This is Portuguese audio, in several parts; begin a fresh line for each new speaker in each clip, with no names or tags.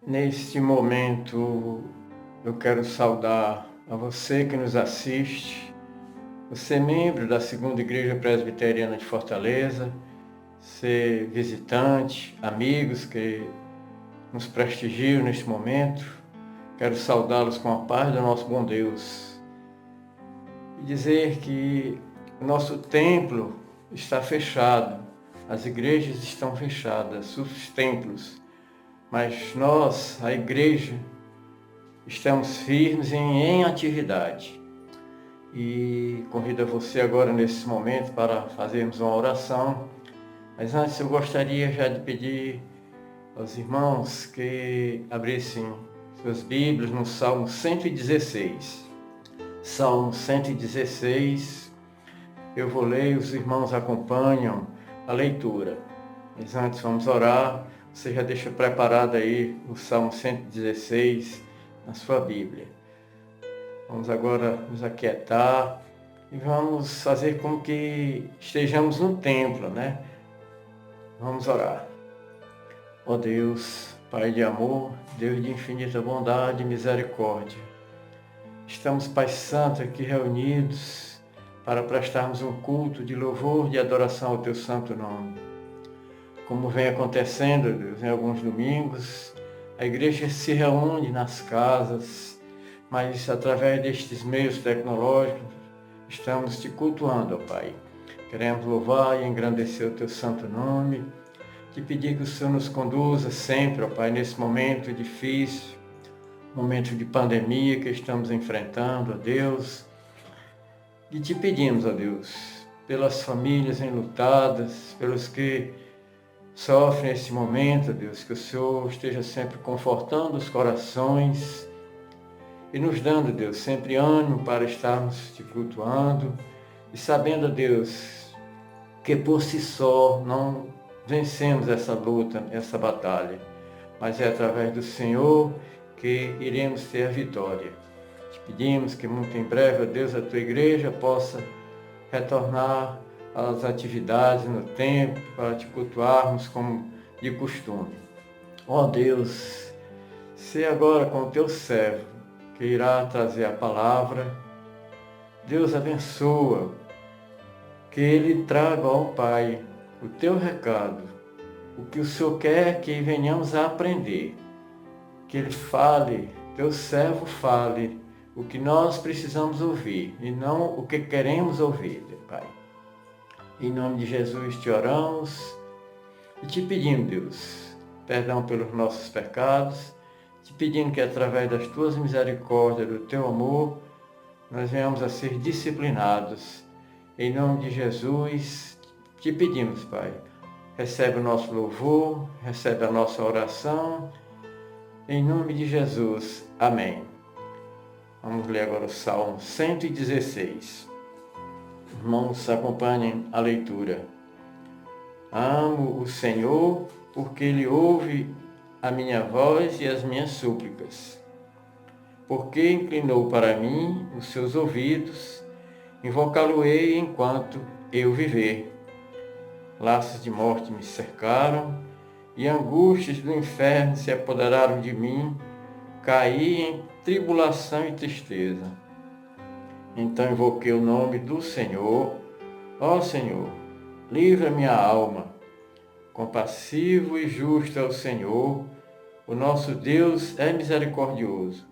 Neste momento, eu quero saudar a você que nos assiste, você é membro da Segunda Igreja Presbiteriana de Fortaleza, você visitante, amigos que nos prestigiam neste momento. Quero saudá-los com a paz do nosso bom Deus e dizer que o nosso templo está fechado, as igrejas estão fechadas, os templos. Mas nós, a igreja, estamos firmes em atividade. E convido você agora, nesse momento, para fazermos uma oração. Mas antes eu gostaria já de pedir aos irmãos que abrissem suas Bíblias no Salmo 116. Salmo 116, eu vou ler e os irmãos acompanham a leitura. Mas antes vamos orar. Você já deixa preparado aí o Salmo 116 na sua Bíblia. Vamos agora nos aquietar e vamos fazer com que estejamos no templo, né? Vamos orar. Ó Deus, Pai de amor, Deus de infinita bondade e misericórdia, estamos, Pai Santo, aqui reunidos para prestarmos um culto de louvor, de adoração ao Teu santo nome. Como vem acontecendo, Deus, em alguns domingos, a igreja se reúne nas casas, mas através destes meios tecnológicos, estamos te cultuando, ó Pai. Queremos louvar e engrandecer o Teu santo nome, te pedir que o Senhor nos conduza sempre, ó Pai, nesse momento difícil, momento de pandemia que estamos enfrentando, ó Deus. E te pedimos, ó Deus, pelas famílias enlutadas, pelos que sofrem esse momento, Deus, que o Senhor esteja sempre confortando os corações e nos dando, Deus, sempre ânimo para estarmos te cultuando e sabendo, Deus, que por si só não vencemos essa luta, essa batalha, mas é através do Senhor que iremos ter a vitória. Te pedimos que muito em breve, ó Deus, a tua igreja possa retornar às atividades no templo, para te cultuarmos como de costume. Ó Deus, se agora com o teu servo, que irá trazer a palavra, Deus abençoa, que ele traga ao Pai o teu recado, o que o Senhor quer que venhamos a aprender, que ele fale, teu servo fale, o que nós precisamos ouvir e não o que queremos ouvir, Pai. Em nome de Jesus te oramos e te pedimos, Deus, perdão pelos nossos pecados, te pedindo que através das tuas misericórdias, do teu amor, nós venhamos a ser disciplinados. Em nome de Jesus, te pedimos, Pai, recebe o nosso louvor, recebe a nossa oração, em nome de Jesus, amém. Vamos ler agora o Salmo 116. Irmãos, acompanhem a leitura. Amo o Senhor, porque Ele ouve a minha voz e as minhas súplicas. Porque inclinou para mim os seus ouvidos, invocá-lo-ei enquanto eu viver. Laços de morte me cercaram, e angústias do inferno se apoderaram de mim, caí em tribulação e tristeza. Então invoquei o nome do Senhor. Ó Senhor, livra minha alma. Compassivo e justo é o Senhor, o nosso Deus é misericordioso.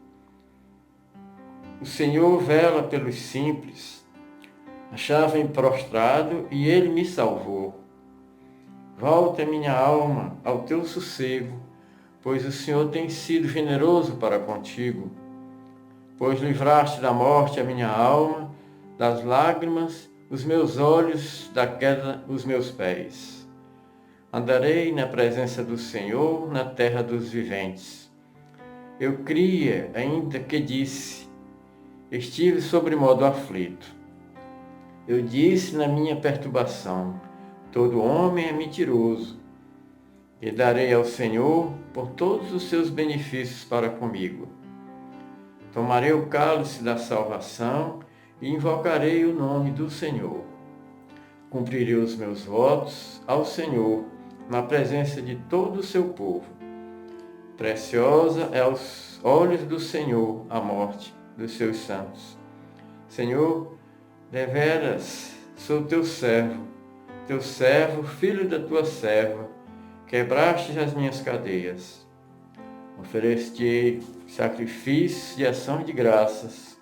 O Senhor vela pelos simples. Achava-me prostrado e Ele me salvou. Volta minha alma ao teu sossego, pois o Senhor tem sido generoso para contigo. Pois livraste da morte a minha alma, das lágrimas, os meus olhos, da queda, os meus pés. Andarei na presença do Senhor, na terra dos viventes. Eu cria, ainda que disse, estive sobremodo aflito. Eu disse na minha perturbação, todo homem é mentiroso. E darei ao Senhor por todos os seus benefícios para comigo. Tomarei o cálice da salvação e invocarei o nome do Senhor. Cumprirei os meus votos ao Senhor na presença de todo o seu povo. Preciosa é aos olhos do Senhor a morte dos seus santos. Senhor, deveras sou teu servo, filho da tua serva, quebraste as minhas cadeias. Oferecer sacrifício de ação de graças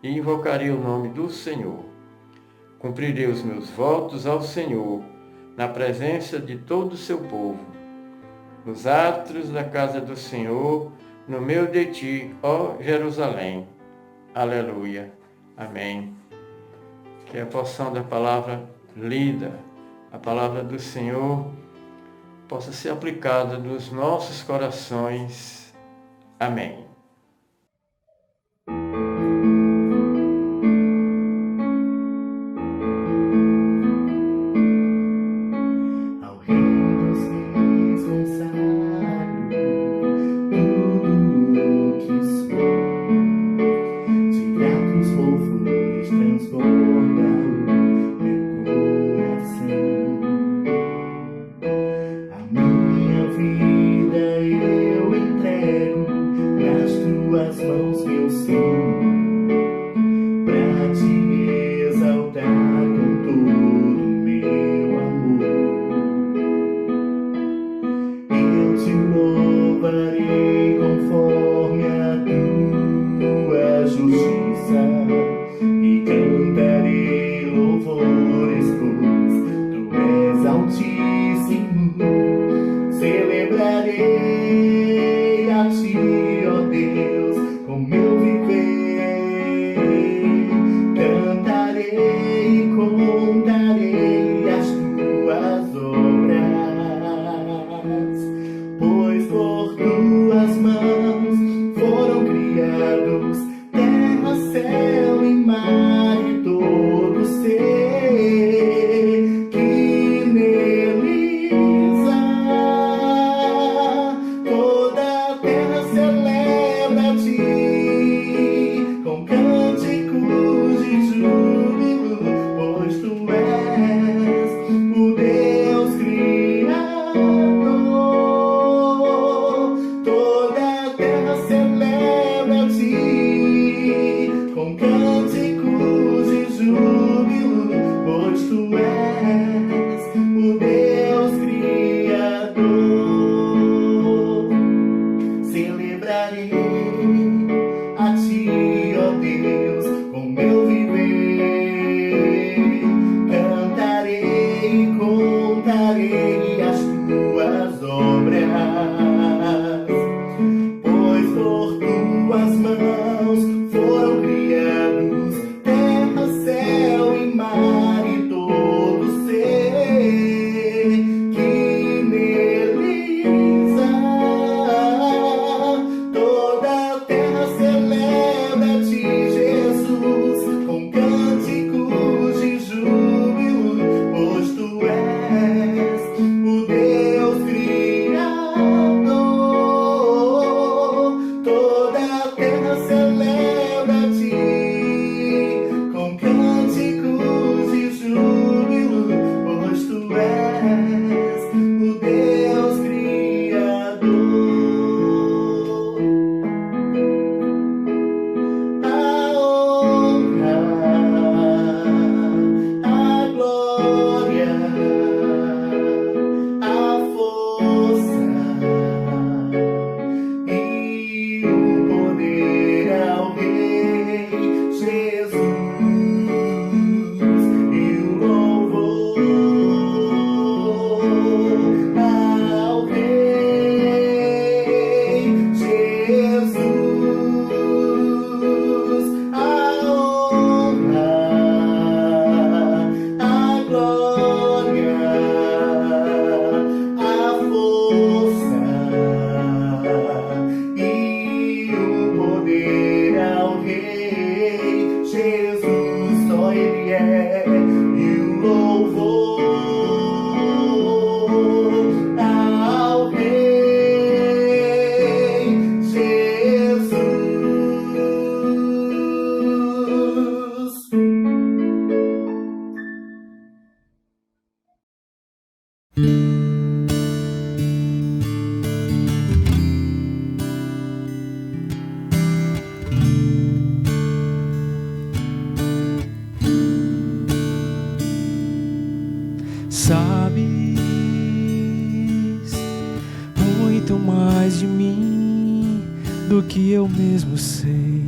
e invocarei o nome do Senhor. Cumprirei os meus votos ao Senhor, na presença de todo o seu povo. Nos átrios da casa do Senhor, no meio de ti, ó Jerusalém. Aleluia. Amém. Que a porção da palavra lida, a palavra do Senhor, possa ser aplicada nos nossos corações. Amém.
Vida eu entrego nas sabes muito mais de mim do que eu mesmo sei,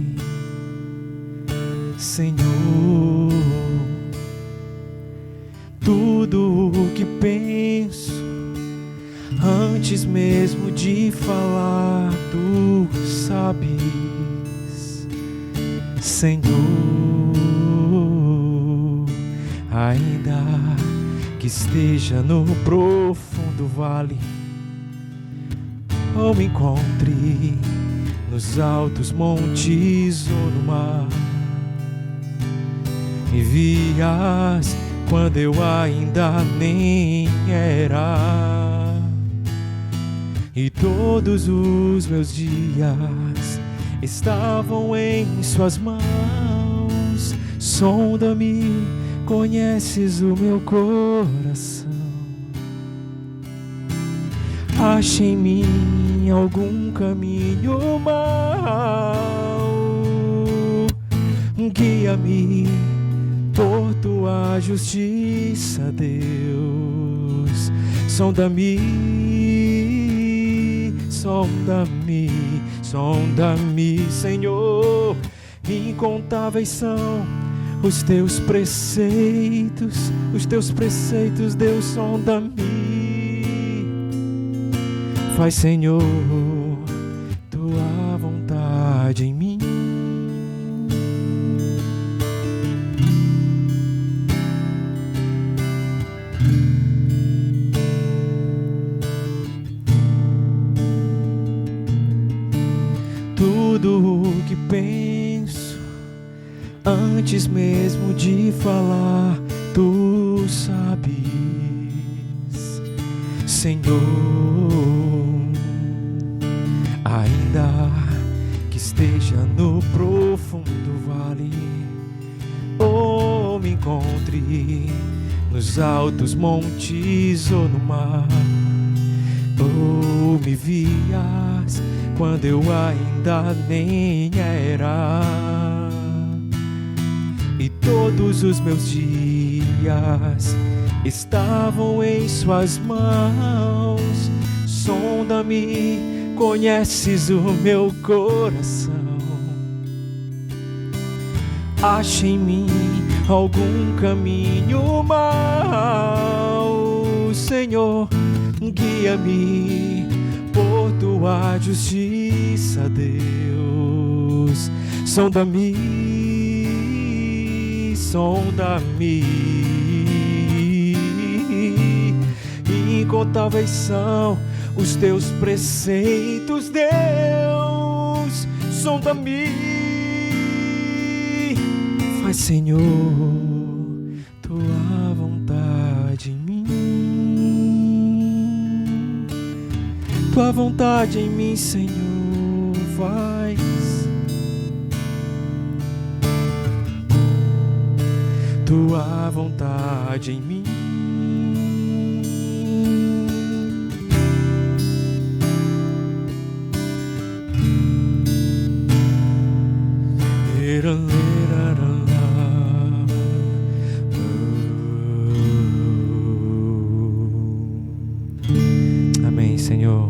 Senhor. Tudo o que penso, antes mesmo de falar, tu sabes, Senhor. Ainda que esteja no profundo vale, ou me encontre nos altos montes ou no mar, me vias quando eu ainda nem era, e todos os meus dias estavam em suas mãos. Sonda-me, conheces o meu coração, acha em mim algum caminho mau, guia-me por tua justiça, Deus. Sonda-me, sonda-me, sonda-me, Senhor. Incontáveis são os teus preceitos, Deus, sonda-me. Faz, Senhor, tua vontade em mim. Tudo o que penso, antes mesmo de falar, tu sabes, Senhor. Ainda que esteja no profundo vale, ou me encontre nos altos montes ou no mar, ou me vias quando eu ainda nem era, e todos os meus dias estavam em suas mãos. Sonda-me, conheces o meu coração, acha em mim algum caminho mau, Senhor. Guia-me por tua justiça, Deus. Sonda-me, sonda-me. Incontáveis são os teus preceitos, Deus. Sonda-me. Faz, Senhor, tua vontade em mim. Tua vontade em mim, Senhor, faz. Tua vontade em mim. Amém, Senhor.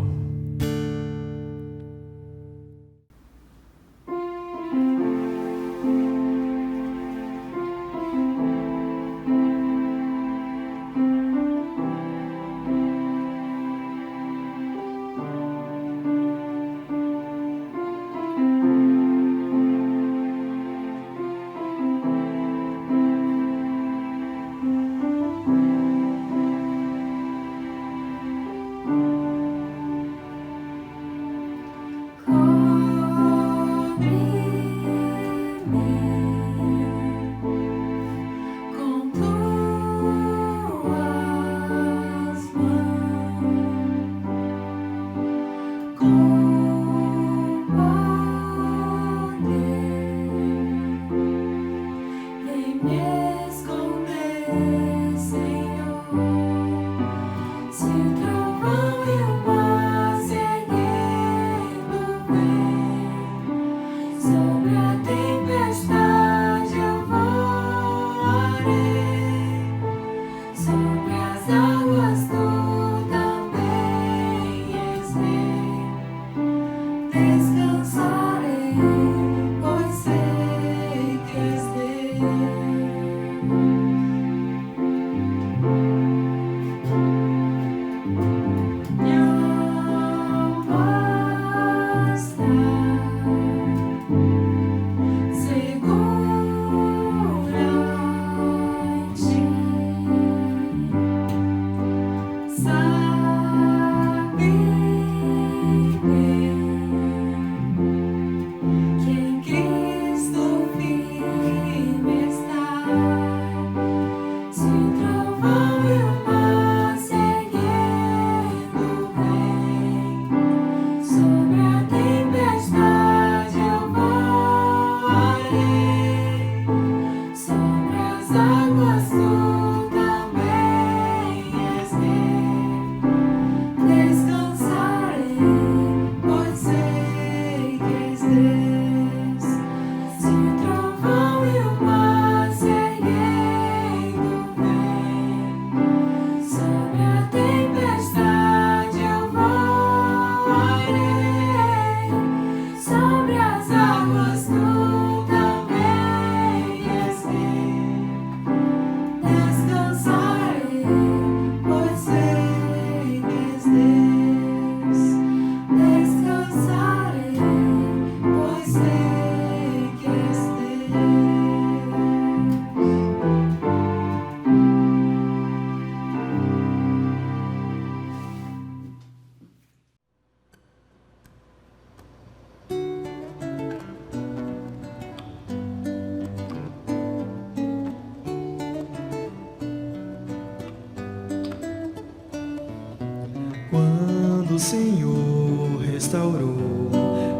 quando o Senhor restaurou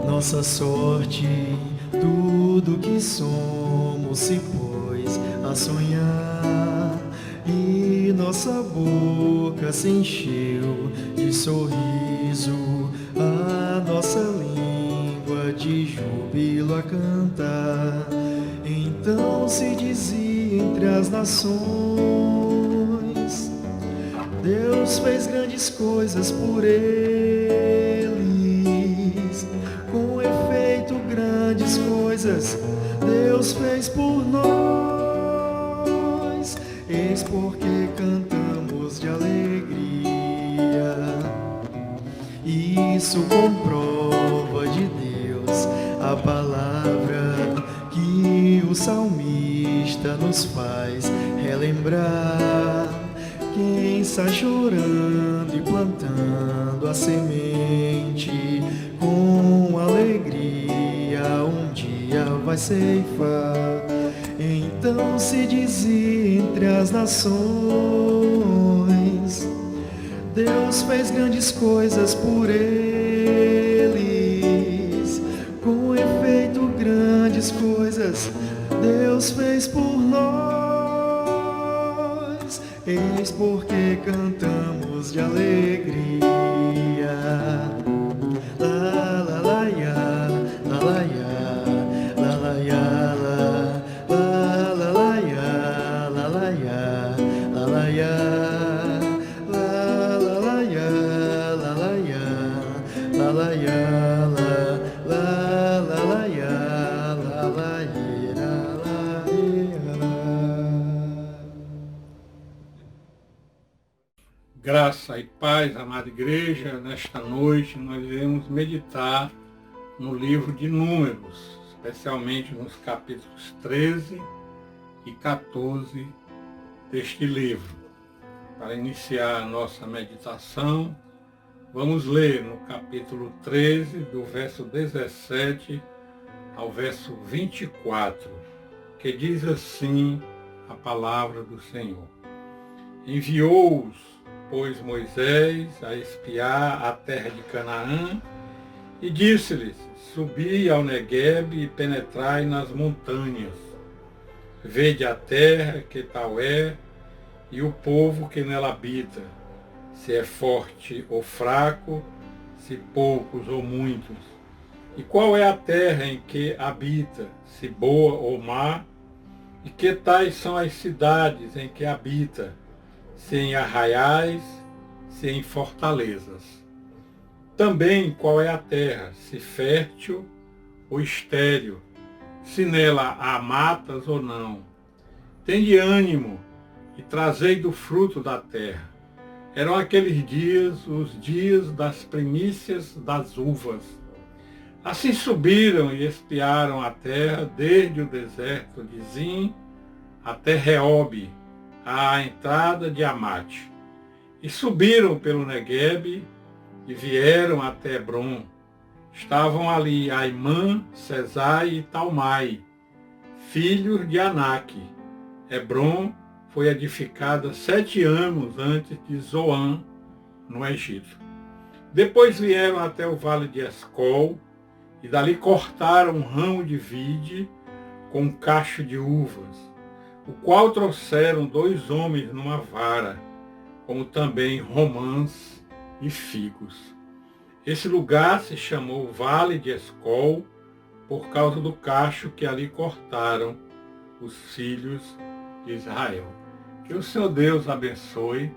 nossa sorte, tudo que somos se pôs a sonhar, e nossa boca se encheu de sorriso, a nossa língua de júbilo a cantar. Então se dizia entre as nações: Deus fez grandes coisas por eles. Com efeito, grandes coisas Deus fez por nós. Eis porque cantamos de alegria. Isso comprova de Deus a palavra que o salmista nos faz relembrar. Quem está chorando e plantando a semente, com alegria um dia vai ceifar. Então se dizia entre as nações: Deus fez grandes coisas por eles. Com efeito, grandes coisas Deus fez por nós. Eis porque cantamos de alegria. La la la ya, la la ya, la la ya, la la la ya, la la ya, la la ya, la la la ya, la la ya, la la ya, la la ya, la la ya.
Graça e paz, amada igreja. Nesta noite nós iremos meditar no livro de Números, especialmente nos capítulos 13 e 14 deste livro. Para iniciar a nossa meditação, vamos ler no capítulo 13, do verso 17 ao verso 24, que diz assim a palavra do Senhor. Enviou-os, pois, Moisés a espiar a terra de Canaã, e disse-lhes: Subi ao Neguebe e penetrai nas montanhas. Vede a terra, que tal é, e o povo que nela habita, se é forte ou fraco, se poucos ou muitos. E qual é a terra em que habita, se boa ou má, e que tais são as cidades em que habita, se em arraiais, se em fortalezas. Também qual é a terra, se fértil ou estéril, se nela há matas ou não. Tende ânimo e trazei do fruto da terra. Eram aqueles dias os dias das primícias das uvas. Assim subiram e espiaram a terra desde o deserto de Zim até Reobe, à entrada de Amate, e subiram pelo Neguebe e vieram até Hebrom. Estavam ali Aimã, Sesai e Talmai, filhos de Aнаque. Hebrom foi edificada 7 anos antes de Zoan, no Egito. Depois vieram até o vale de Escol, e dali cortaram um ramo de vide com um cacho de uvas, o qual trouxeram 2 homens numa vara, como também romãs e figos. Esse lugar se chamou Vale de Escol, por causa do cacho que ali cortaram os filhos de Israel. Que o Senhor Deus abençoe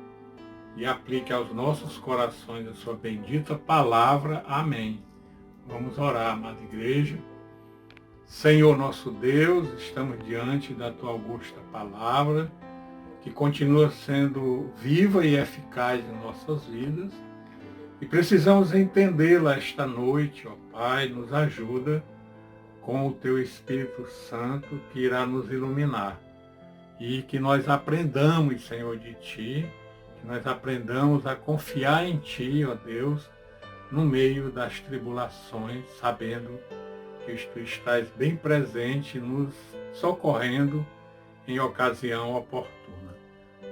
e aplique aos nossos corações a sua bendita palavra. Amém. Vamos orar, amada igreja. Senhor nosso Deus, estamos diante da Tua augusta palavra, que continua sendo viva e eficaz em nossas vidas, e precisamos entendê-la esta noite, ó Pai. Nos ajuda com o Teu Espírito Santo, que irá nos iluminar, e que nós aprendamos, Senhor, de Ti, que nós aprendamos a confiar em Ti, ó Deus, no meio das tribulações, sabendo que Tu estás bem presente, nos socorrendo em ocasião oportuna.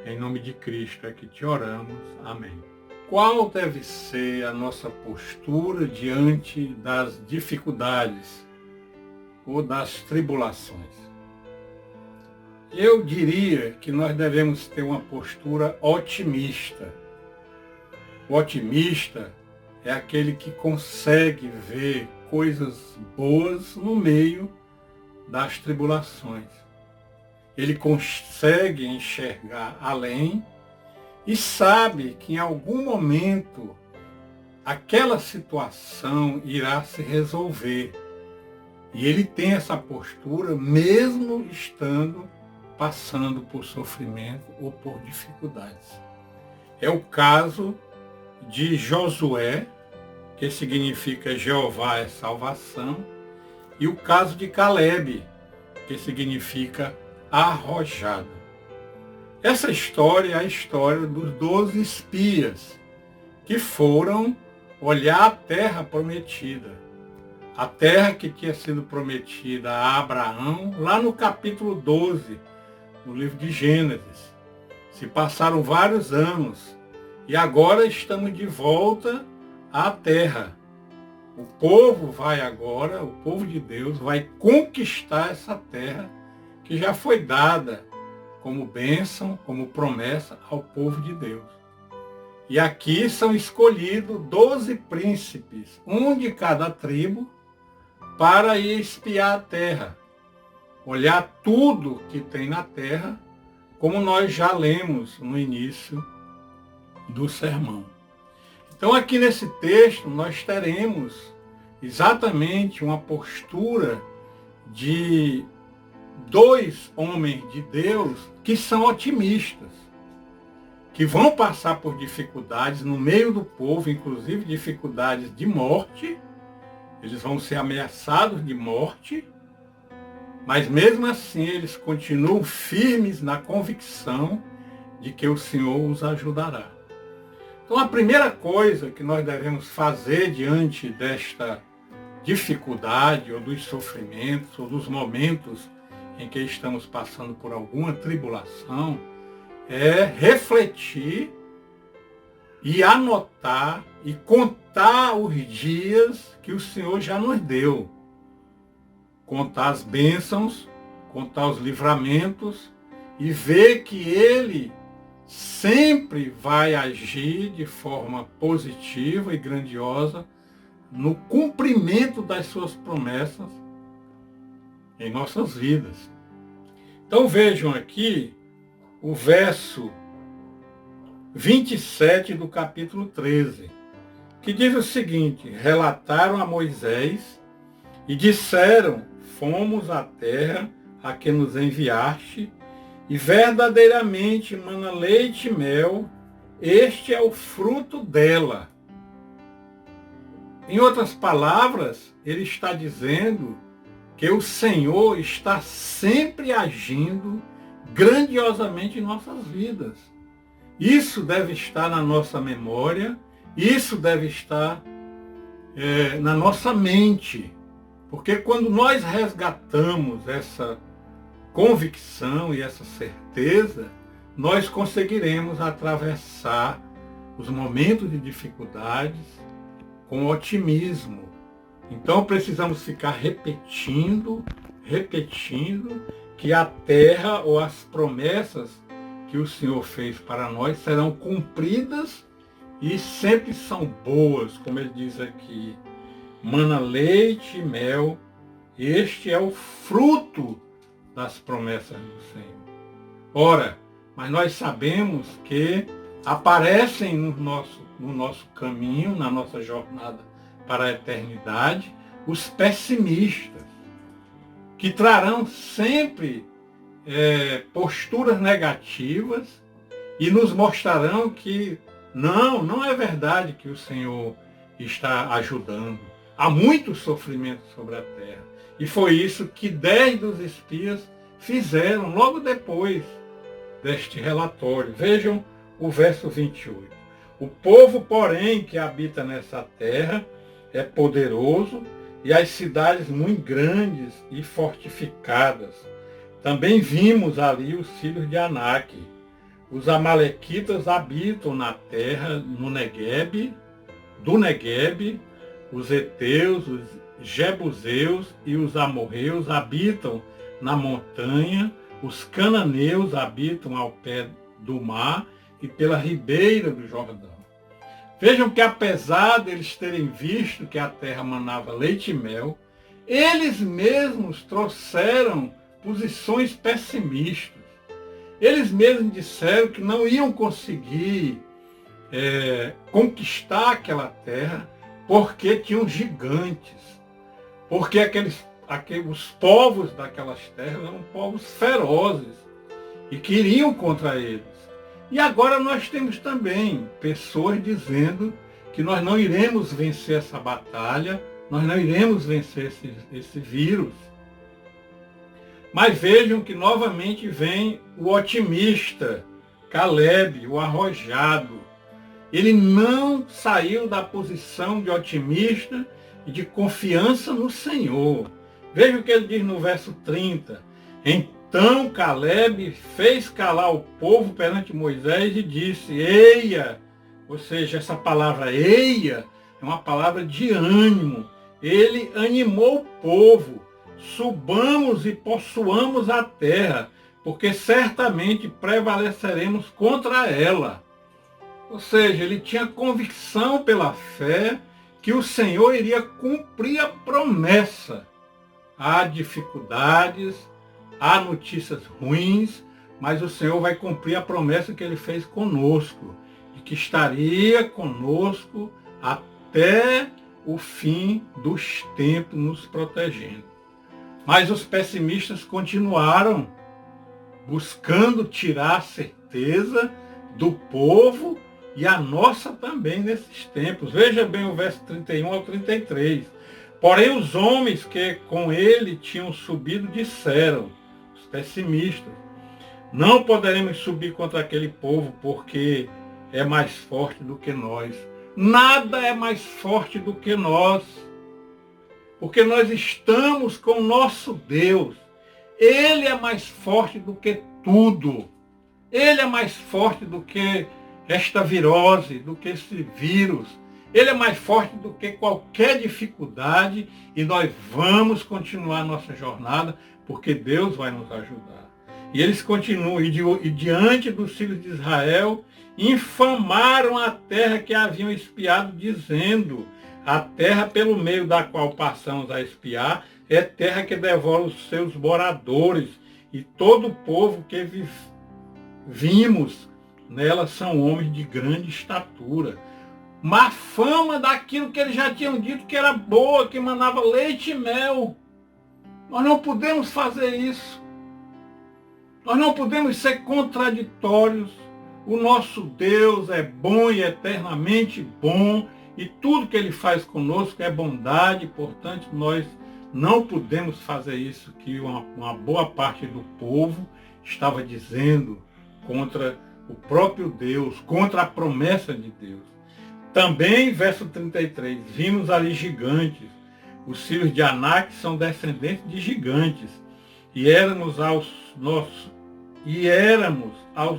Em nome de Cristo é que te oramos. Amém. qual deve ser a nossa postura diante das dificuldades ou das tribulações? Eu diria que nós devemos ter uma postura otimista. O otimista é aquele que consegue ver coisas boas no meio das tribulações. Ele consegue enxergar além e sabe que em algum momento aquela situação irá se resolver. E ele tem essa postura mesmo estando passando por sofrimento ou por dificuldades. É o caso de Josué, que significa Jeová é salvação, e o caso de Caleb, que significa arrojado. Essa história é a história dos 12 espias que foram olhar a terra prometida. A terra que tinha sido prometida a Abraão, lá no capítulo 12, no livro de Gênesis. Se passaram vários anos e agora estamos de volta à terra. O povo vai agora, o povo de Deus, vai conquistar essa terra que já foi dada como bênção, como promessa ao povo de Deus. E aqui são escolhidos 12 príncipes, um de cada tribo, para ir espiar a terra, olhar tudo que tem na terra, como nós já lemos no início do sermão. Então aqui nesse texto nós teremos exatamente uma postura de 2 homens de Deus que são otimistas, que vão passar por dificuldades no meio do povo, inclusive dificuldades de morte. Eles vão ser ameaçados de morte, mas mesmo assim eles continuam firmes na convicção de que o Senhor os ajudará. Então a primeira coisa que nós devemos fazer diante desta dificuldade, ou dos sofrimentos, ou dos momentos em que estamos passando por alguma tribulação, é refletir e anotar e contar os dias que o Senhor já nos deu. Contar as bênçãos, contar os livramentos e ver que Ele sempre vai agir de forma positiva e grandiosa no cumprimento das suas promessas em nossas vidas. Então vejam aqui o verso 27 do capítulo 13, que diz o seguinte: relataram a Moisés e disseram: fomos à terra a que nos enviaste, e verdadeiramente mana leite e mel, este é o fruto dela. Em outras palavras, ele está dizendo que o Senhor está sempre agindo grandiosamente em nossas vidas. Isso deve estar na nossa memória, isso deve estar na nossa mente. Porque quando nós resgatamos essa convicção e essa certeza, nós conseguiremos atravessar os momentos de dificuldades com otimismo. Então precisamos ficar repetindo que a terra ou as promessas que o Senhor fez para nós serão cumpridas e sempre são boas, como ele diz aqui. Mana leite e mel, este é o fruto das promessas do Senhor. Ora, mas nós sabemos que aparecem no nosso caminho, na nossa jornada para a eternidade, os pessimistas, que trarão sempre posturas negativas e nos mostrarão que não é verdade que o Senhor está ajudando. Há muito sofrimento sobre a terra. E foi isso que 10 dos espias fizeram logo depois deste relatório. Vejam o verso 28. O povo, porém, que habita nessa terra é poderoso e as cidades muito grandes e fortificadas. Também vimos ali os filhos de Anak. os amalequitas habitam na terra, no Neguebe, do Neguebe, os heteus, os jebuseus e os amorreus habitam na montanha, os cananeus habitam ao pé do mar e pela ribeira do Jordão. Vejam que apesar deles terem visto que a terra manava leite e mel, eles mesmos trouxeram posições pessimistas. Eles mesmos disseram que não iam conseguir conquistar aquela terra porque tinham gigantes, porque os povos daquelas terras eram povos ferozes e que iriam contra eles. E agora nós temos também pessoas dizendo que nós não iremos vencer essa batalha, nós não iremos vencer esse vírus. Mas vejam que novamente vem o otimista, Caleb, o arrojado. Ele não saiu da posição de otimista e de confiança no Senhor. Veja o que ele diz no verso 30. Então Caleb fez calar o povo perante Moisés e disse, eia, ou seja, essa palavra eia é uma palavra de ânimo. Ele animou o povo, subamos e possuamos a terra, porque certamente prevaleceremos contra ela. Ou seja, ele tinha convicção pela fé que o Senhor iria cumprir a promessa. Há dificuldades, há notícias ruins, mas o Senhor vai cumprir a promessa que ele fez conosco, de que estaria conosco até o fim dos tempos, nos protegendo. Mas os pessimistas continuaram buscando tirar a certeza do povo e a nossa também nesses tempos. Veja bem o verso 31 ao 33. Porém os homens que com ele tinham subido disseram, os pessimistas, não poderemos subir contra aquele povo porque é mais forte do que nós. Nada é mais forte do que nós. Porque nós estamos com o nosso Deus. Ele é mais forte do que tudo. Ele é mais forte do que esta virose, do que esse vírus. Ele é mais forte do que qualquer dificuldade e nós vamos continuar nossa jornada porque Deus vai nos ajudar. E eles continuam, e diante dos filhos de Israel, infamaram a terra que haviam espiado, dizendo, a terra pelo meio da qual passamos a espiar é terra que devora os seus moradores, e todo o povo que vimos nela são homens de grande estatura. Má fama daquilo que eles já tinham dito que era boa, que manava leite e mel. Nós não podemos fazer isso. Nós não podemos ser contraditórios. O nosso Deus é bom e eternamente bom, e tudo que ele faz conosco é bondade, portanto nós não podemos fazer isso que uma boa parte do povo estava dizendo contra o próprio Deus, contra a promessa de Deus. Também, verso 33, vimos ali gigantes. Os filhos de Anak são descendentes de gigantes, e éramos aos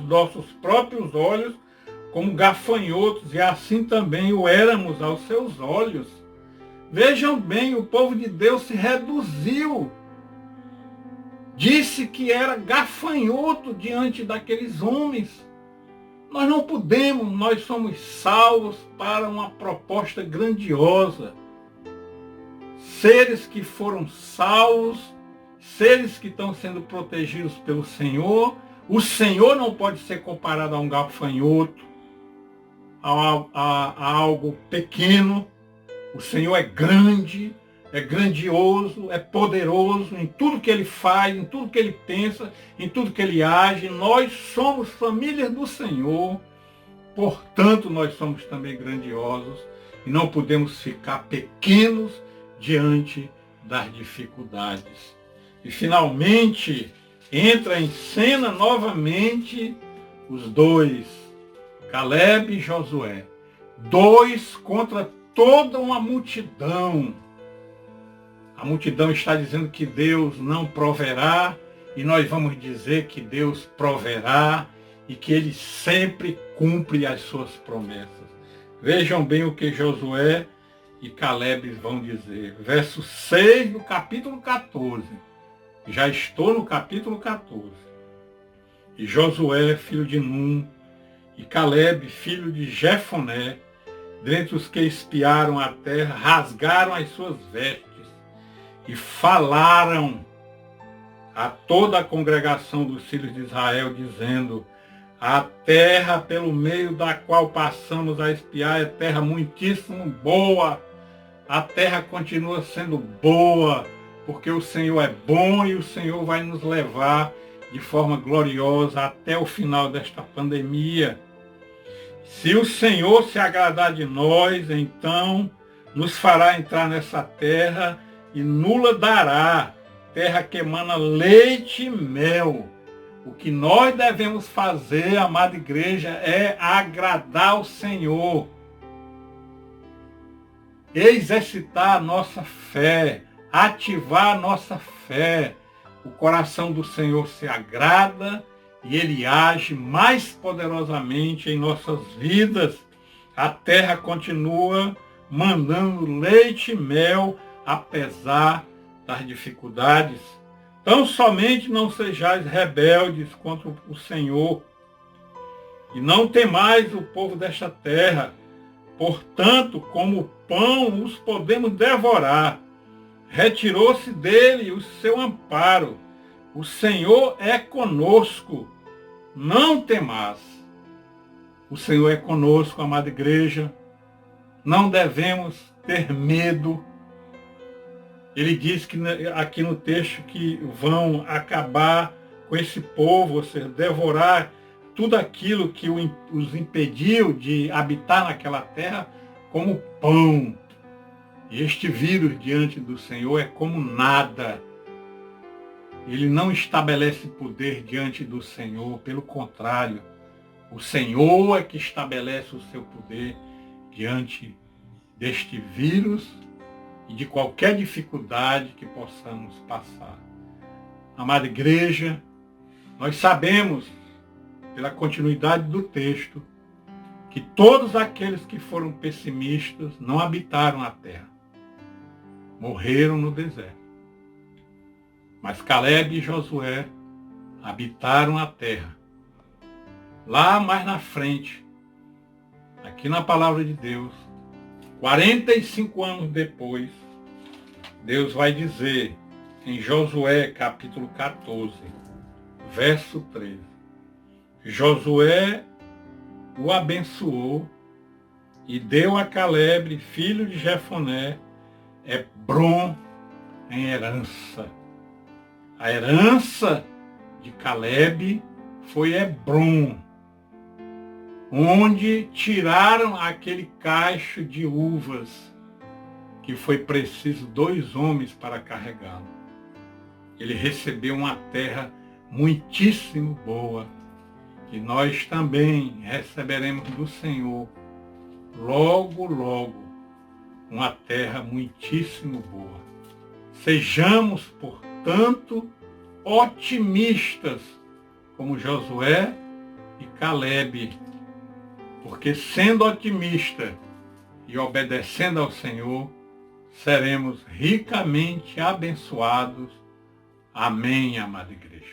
nossos próprios olhos como gafanhotos, e assim também o éramos aos seus olhos. Vejam bem, o povo de Deus se reduziu. Disse que era gafanhoto diante daqueles homens. Nós não podemos, nós somos salvos para uma proposta grandiosa. Seres que foram salvos, seres que estão sendo protegidos pelo Senhor. O Senhor não pode ser comparado a um gafanhoto, a algo pequeno. O Senhor é grande, é grandioso, é poderoso em tudo que Ele faz, em tudo que Ele pensa, em tudo que Ele age. Nós somos famílias do Senhor, portanto nós somos também grandiosos e não podemos ficar pequenos diante das dificuldades. E finalmente entra em cena novamente os dois, Caleb e Josué, dois contra toda uma multidão. A multidão está dizendo que Deus não proverá, e nós vamos dizer que Deus proverá, e que Ele sempre cumpre as suas promessas. Vejam bem o que Josué e Caleb vão dizer. Verso 6 do capítulo 14. Já estou no capítulo 14. E Josué, filho de Num, e Caleb, filho de Jefoné, dentre os que espiaram a terra, rasgaram as suas vestes e falaram a toda a congregação dos filhos de Israel, dizendo: a terra pelo meio da qual passamos a espiar é terra muitíssimo boa. A terra continua sendo boa, porque o Senhor é bom e o Senhor vai nos levar de forma gloriosa até o final desta pandemia. Se o Senhor se agradar de nós, então nos fará entrar nessa terra e nula dará, terra que emana leite e mel. O que nós devemos fazer, amada igreja, é agradar o Senhor, exercitar a nossa fé, ativar a nossa fé. O coração do Senhor se agrada e Ele age mais poderosamente em nossas vidas. A terra continua mandando leite e mel, apesar das dificuldades. Tão somente não sejais rebeldes contra o Senhor, e não temais o povo desta terra. Portanto, como pão os podemos devorar. Retirou-se dele o seu amparo. O Senhor é conosco, não temais. O Senhor é conosco, amada igreja. Não devemos ter medo. Ele diz que aqui no texto que vão acabar com esse povo, ou seja, devorar tudo aquilo que os impediu de habitar naquela terra como pão. E este vírus diante do Senhor é como nada. Ele não estabelece poder diante do Senhor, pelo contrário, o Senhor é que estabelece o seu poder diante deste vírus e de qualquer dificuldade que possamos passar. Amada igreja, nós sabemos, pela continuidade do texto, que todos aqueles que foram pessimistas não habitaram a terra. Morreram no deserto. Mas Caleb e Josué habitaram a terra. Lá mais na frente, aqui na palavra de Deus, 45 anos depois, Deus vai dizer em Josué capítulo 14, verso 13. Josué o abençoou e deu a Caleb, filho de Jefoné, Hebrom em herança. A herança de Caleb foi Hebrom, onde tiraram aquele cacho de uvas que foi preciso 2 homens para carregá-lo. Ele recebeu uma terra muitíssimo boa, que nós também receberemos do Senhor logo, logo, uma terra muitíssimo boa. Sejamos, portanto, otimistas, como Josué e Caleb, porque sendo otimista e obedecendo ao Senhor, seremos ricamente abençoados. Amém, amada igreja.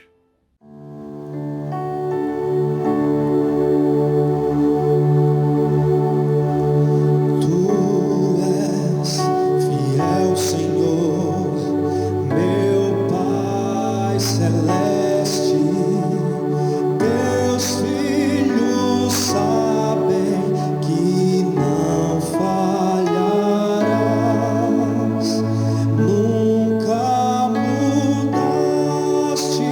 Nunca mudaste.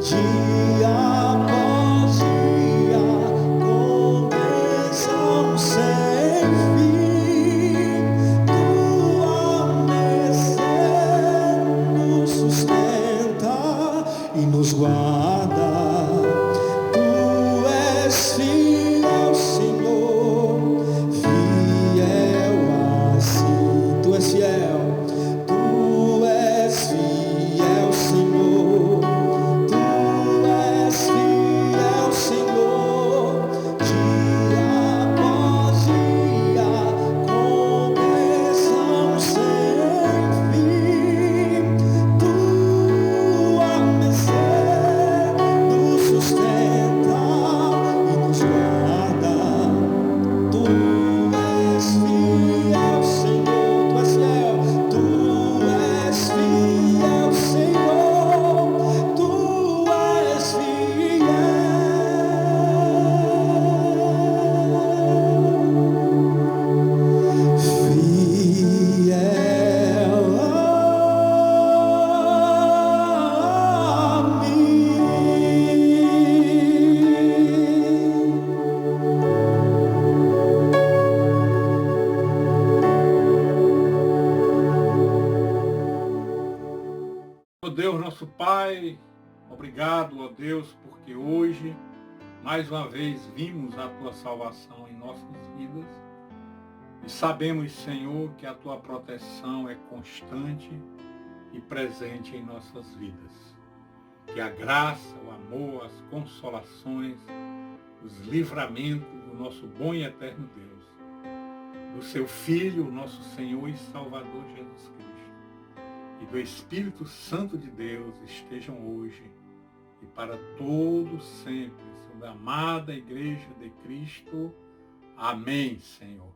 dia após dia, com bênção sem fim. Tua mercê nos sustenta e nos guarda. Tu és fiel, Senhor, fiel assim. Tu és fiel, tu és fiel, Senhor. Tu és fiel, Senhor, dia após dia, com bênção sem fim. Tua mercê nos sustenta e nos guarda. Tu és fiel, Senhor, tu és fiel, tu és fiel, Senhor, tu és fiel a mim.
Ó Deus, nosso Pai, obrigado, ó Deus, porque hoje, mais uma vez, vimos a Tua salvação em nossas vidas e sabemos, Senhor, que a Tua proteção é constante e presente em nossas vidas. Que a graça, o amor, as consolações, os livramentos do nosso bom e eterno Deus, do Seu Filho, nosso Senhor e Salvador Jesus Cristo, e do Espírito Santo de Deus estejam hoje e para todo sempre sobre a amada Igreja de Cristo. Amém, Senhor.